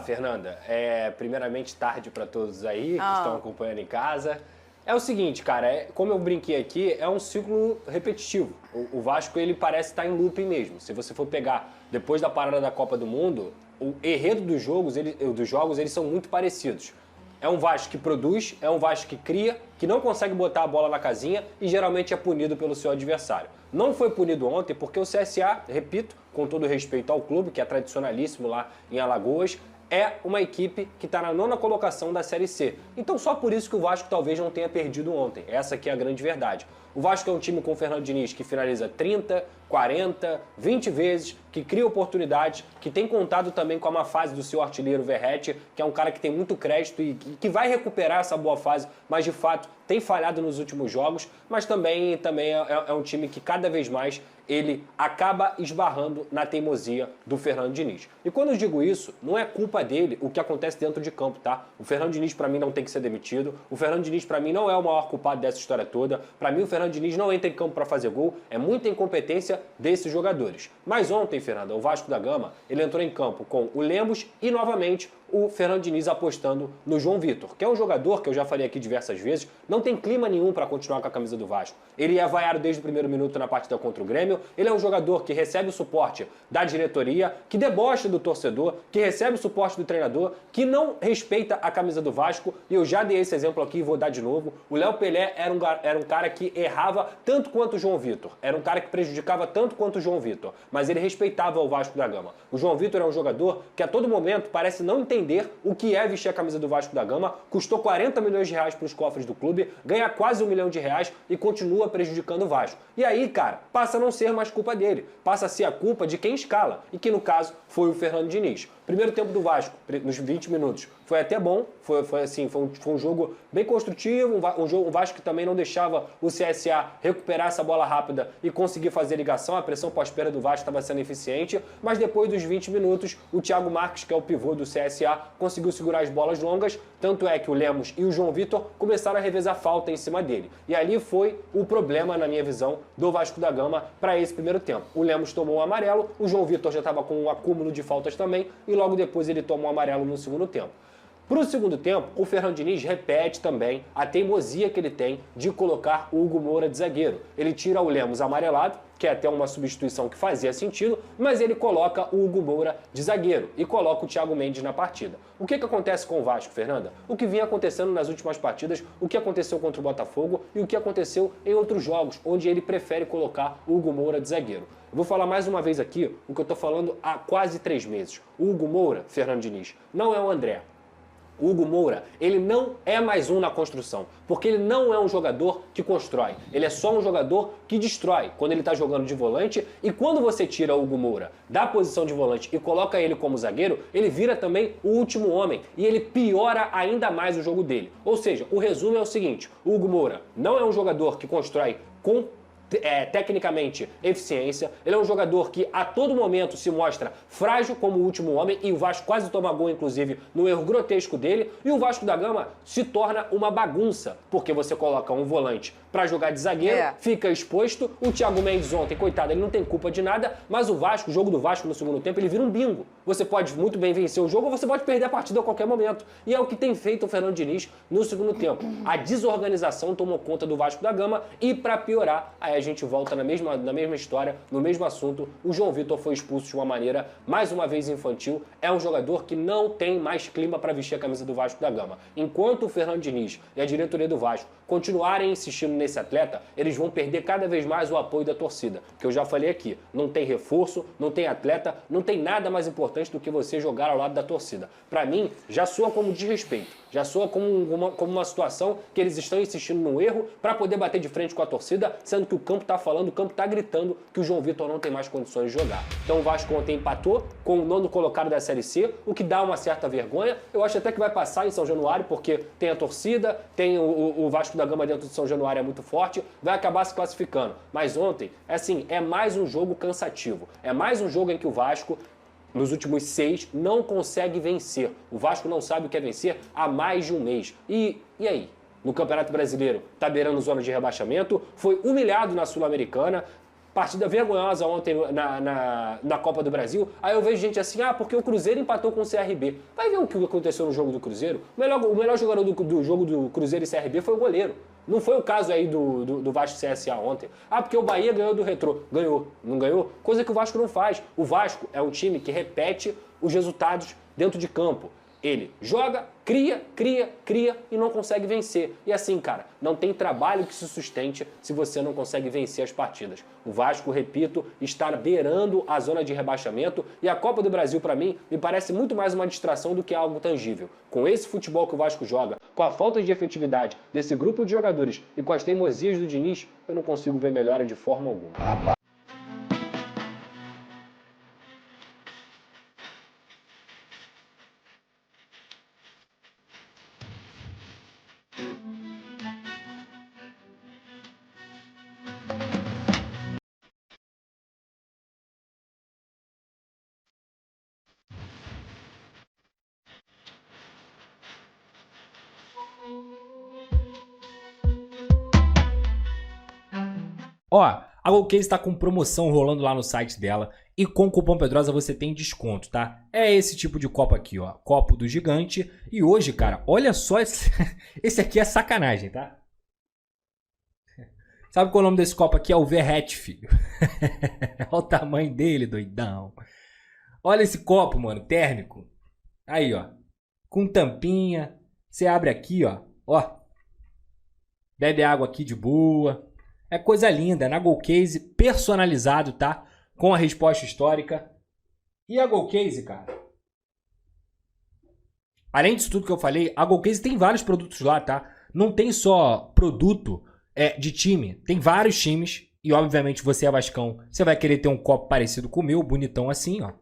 Fernanda. Primeiramente, tarde para todos aí que estão acompanhando em casa. É o seguinte, cara, como eu brinquei aqui, é um ciclo repetitivo. O Vasco, ele parece estar em looping mesmo. Se você for pegar, depois da parada da Copa do Mundo, o enredo dos jogos, eles são muito parecidos. É um Vasco que produz, é um Vasco que cria, que não consegue botar a bola na casinha e geralmente é punido pelo seu adversário. Não foi punido ontem porque o CSA, repito, com todo respeito ao clube, que é tradicionalíssimo lá em Alagoas, é uma equipe que está na 9ª colocação da Série C. Então só por isso que o Vasco talvez não tenha perdido ontem. Essa aqui é a grande verdade. O Vasco é um time com o Fernando Diniz que finaliza 30, 40, 20 vezes, que cria oportunidades, que tem contado também com a má fase do seu artilheiro Verratti, que é um cara que tem muito crédito e que vai recuperar essa boa fase, mas de fato tem falhado nos últimos jogos, mas também é um time que cada vez mais ele acaba esbarrando na teimosia do Fernando Diniz. E quando eu digo isso, não é culpa dele o que acontece dentro de campo, tá? O Fernando Diniz, pra mim, não tem que ser demitido. O Fernando Diniz, pra mim, não é o maior culpado dessa história toda. Pra mim, o Fernando Diniz não entra em campo pra fazer gol. É muita incompetência desses jogadores. Mas ontem, Fernanda, o Vasco da Gama, ele entrou em campo com o Lemos e, novamente, o Fernando Diniz apostando no João Vitor, que é um jogador que eu já falei aqui diversas vezes, não tem clima nenhum para continuar com a camisa do Vasco. Ele é vaiado desde o primeiro minuto na partida contra o Grêmio, ele é um jogador que recebe o suporte da diretoria, que debocha do torcedor, que recebe o suporte do treinador, que não respeita a camisa do Vasco, e eu já dei esse exemplo aqui e vou dar de novo. O Léo Pelé era um cara que errava tanto quanto o João Vitor, era um cara que prejudicava tanto quanto o João Vitor, mas ele respeitava o Vasco da Gama. O João Vitor é um jogador que a todo momento parece não entender o que é vestir a camisa do Vasco da Gama, custou 40 milhões de reais para os cofres do clube, ganha quase 1 milhão de reais e continua prejudicando o Vasco. E aí, cara, passa a não ser mais culpa dele, passa a ser a culpa de quem escala, e que no caso foi o Fernando Diniz. Primeiro tempo do Vasco, nos 20 minutos, foi até bom, foi um jogo bem construtivo, um Vasco que também não deixava o CSA recuperar essa bola rápida e conseguir fazer ligação, a pressão pós-perda do Vasco estava sendo eficiente, mas depois dos 20 minutos, o Thiago Marques, que é o pivô do CSA, conseguiu segurar as bolas longas, tanto é que o Lemos e o João Vitor começaram a revezar falta em cima dele. E ali foi o problema, na minha visão, do Vasco da Gama para esse primeiro tempo. O Lemos tomou um amarelo, o João Vitor já estava com um acúmulo de faltas também, e logo depois ele tomou um amarelo no segundo tempo. Para o segundo tempo, o Fernando Diniz repete também a teimosia que ele tem de colocar o Hugo Moura de zagueiro. Ele tira o Lemos amarelado, que é até uma substituição que fazia sentido, mas ele coloca o Hugo Moura de zagueiro e coloca o Thiago Mendes na partida. O que acontece com o Vasco, Fernanda? O que vinha acontecendo nas últimas partidas, o que aconteceu contra o Botafogo e o que aconteceu em outros jogos, onde ele prefere colocar o Hugo Moura de zagueiro. Eu vou falar mais uma vez aqui o que eu estou falando há quase 3 meses. O Hugo Moura, Fernando Diniz, não é o André. O Hugo Moura, ele não é mais um na construção, porque ele não é um jogador que constrói, ele é só um jogador que destrói quando ele está jogando de volante, e quando você tira o Hugo Moura da posição de volante e coloca ele como zagueiro, ele vira também o último homem e ele piora ainda mais o jogo dele. Ou seja, o resumo é o seguinte: o Hugo Moura não é um jogador que constrói com tecnicamente eficiência, ele é um jogador que a todo momento se mostra frágil como o último homem, e o Vasco quase toma gol, inclusive, no erro grotesco dele, e o Vasco da Gama se torna uma bagunça, porque você coloca um volante para jogar de zagueiro, fica exposto. O Thiago Mendes ontem, coitado, ele não tem culpa de nada, mas o jogo do Vasco no segundo tempo, ele vira um bingo. Você pode muito bem vencer o jogo ou você pode perder a partida a qualquer momento. E é o que tem feito o Fernando Diniz no segundo tempo. A desorganização tomou conta do Vasco da Gama e, para piorar, aí a gente volta na mesma história, no mesmo assunto. O João Vitor foi expulso de uma maneira, mais uma vez, infantil. É um jogador que não tem mais clima para vestir a camisa do Vasco da Gama. Enquanto o Fernando Diniz e a diretoria do Vasco continuarem insistindo nesse atleta, eles vão perder cada vez mais o apoio da torcida. Que eu já falei aqui, não tem reforço, não tem atleta, não tem nada mais importante do que você jogar ao lado da torcida. Para mim, já soa como desrespeito, já soa como uma situação que eles estão insistindo no erro para poder bater de frente com a torcida, sendo que o campo está falando, o campo está gritando que o João Vitor não tem mais condições de jogar. Então o Vasco ontem empatou com o 9º colocado da Série C, o que dá uma certa vergonha. Eu acho até que vai passar em São Januário, porque tem a torcida, tem o Vasco da Gama dentro de São Januário, é muito forte, vai acabar se classificando. Mas ontem, é mais um jogo cansativo. É mais um jogo em que o Vasco, nos últimos 6, não consegue vencer. O Vasco não sabe o que é vencer há mais de um mês. E aí? No Campeonato Brasileiro, tá beirando zona de rebaixamento, foi humilhado na Sul-Americana, partida vergonhosa ontem na Copa do Brasil. Aí eu vejo gente assim, porque o Cruzeiro empatou com o CRB. Vai ver o que aconteceu no jogo do Cruzeiro? O melhor jogador do jogo do Cruzeiro e CRB foi o goleiro. Não foi o caso aí do Vasco CSA ontem. Porque o Bahia ganhou do Retrô. Ganhou. Não ganhou? Coisa que o Vasco não faz. O Vasco é um time que repete os resultados dentro de campo. Ele joga, cria e não consegue vencer. E assim, cara, não tem trabalho que se sustente se você não consegue vencer as partidas. O Vasco, repito, está beirando a zona de rebaixamento e a Copa do Brasil, pra mim, me parece muito mais uma distração do que algo tangível. Com esse futebol que o Vasco joga, com a falta de efetividade desse grupo de jogadores e com as teimosias do Diniz, eu não consigo ver melhora de forma alguma. Ó, a GoCase está com promoção rolando lá no site dela e com o cupom Pedrosa você tem desconto, tá? É esse tipo de copo aqui, ó, copo do gigante. E hoje, cara, olha só, esse aqui é sacanagem, tá? Sabe qual é o nome desse copo aqui? É o Verrete, filho. Olha o tamanho dele, doidão. Olha esse copo, mano, térmico. Aí, ó, com tampinha. Você abre aqui, ó, bebe água aqui de boa. É coisa linda, na GoCase, personalizado, tá? Com a resposta histórica. E a GoCase, cara, além disso tudo que eu falei, a GoCase tem vários produtos lá, tá? Não tem só produto de time, tem vários times. E obviamente você é vascão, você vai querer ter um copo parecido com o meu, bonitão assim, ó.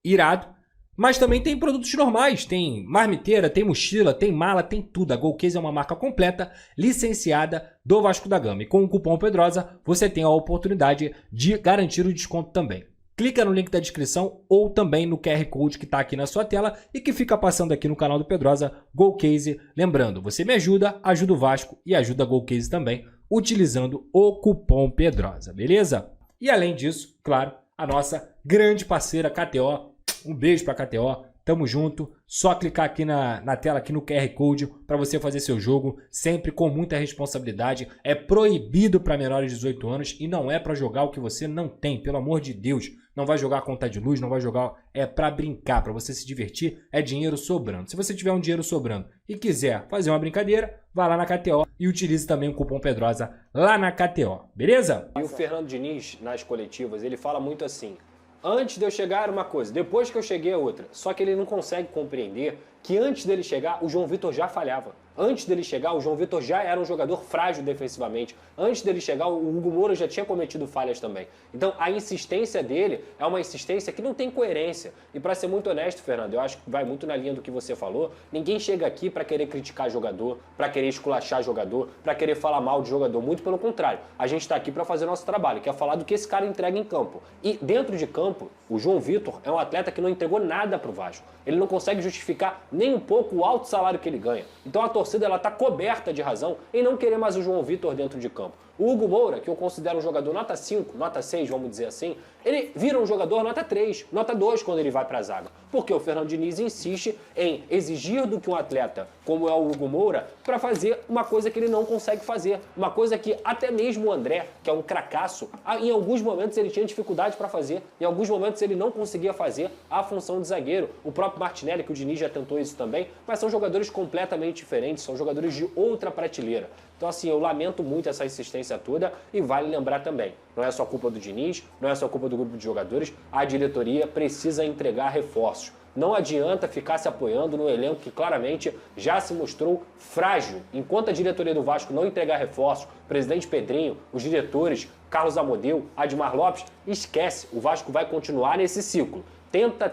Irado. Mas também tem produtos normais, tem marmiteira, tem mochila, tem mala, tem tudo. A GoCase é uma marca completa, licenciada do Vasco da Gama. E com o cupom Pedrosa, você tem a oportunidade de garantir o desconto também. Clica no link da descrição ou também no QR Code que está aqui na sua tela e que fica passando aqui no canal do Pedrosa, GoCase. Lembrando, você me ajuda, ajuda o Vasco e ajuda a GoCase também, utilizando o cupom Pedrosa, beleza? E além disso, claro, a nossa grande parceira KTO. Um beijo pra KTO, tamo junto. Só clicar aqui na tela, aqui no QR Code, para você fazer seu jogo, sempre com muita responsabilidade. É proibido para menores de 18 anos e não é para jogar o que você não tem, pelo amor de Deus. Não vai jogar conta de luz, não vai jogar, é para brincar, para você se divertir, é dinheiro sobrando. Se você tiver um dinheiro sobrando e quiser fazer uma brincadeira, vá lá na KTO e utilize também o cupom Pedrosa lá na KTO, beleza? E o Fernando Diniz, nas coletivas, ele fala muito assim: antes de eu chegar era uma coisa, depois que eu cheguei é outra. Só que ele não consegue compreender que antes dele chegar, o João Vitor já falhava. Antes dele chegar, o João Vitor já era um jogador frágil defensivamente. Antes dele chegar, o Hugo Moura já tinha cometido falhas também. Então, a insistência dele é uma insistência que não tem coerência. E para ser muito honesto, Fernando, eu acho que vai muito na linha do que você falou. Ninguém chega aqui para querer criticar jogador, para querer esculachar jogador, para querer falar mal de jogador. Muito pelo contrário. A gente está aqui para fazer nosso trabalho, que é falar do que esse cara entrega em campo. E dentro de campo, o João Vitor é um atleta que não entregou nada para o Vasco. Ele não consegue justificar nem um pouco o alto salário que ele ganha. Então a torcida está coberta de razão em não querer mais o João Vitor dentro de campo. O Hugo Moura, que eu considero um jogador nota 5, nota 6, vamos dizer assim, ele vira um jogador nota 3, nota 2 quando ele vai para a zaga. Porque o Fernando Diniz insiste em exigir do que um atleta como é o Hugo Moura para fazer uma coisa que ele não consegue fazer. Uma coisa que até mesmo o André, que é um cracaço, em alguns momentos ele tinha dificuldade para fazer, em alguns momentos ele não conseguia fazer a função de zagueiro. O próprio Martinelli, que o Diniz já tentou isso também, mas são jogadores completamente diferentes, são jogadores de outra prateleira. Então assim, eu lamento muito essa insistência toda e vale lembrar também, não é só culpa do Diniz, não é só culpa do grupo de jogadores, a diretoria precisa entregar reforços. Não adianta ficar se apoiando no elenco que claramente já se mostrou frágil. Enquanto a diretoria do Vasco não entregar reforços, o presidente Pedrinho, os diretores, Carlos Amodeu, Admar Lopes, esquece, o Vasco vai continuar nesse ciclo. Tenta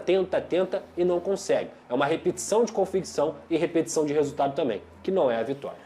e não consegue. É uma repetição de confecção e repetição de resultado também, que não é a vitória.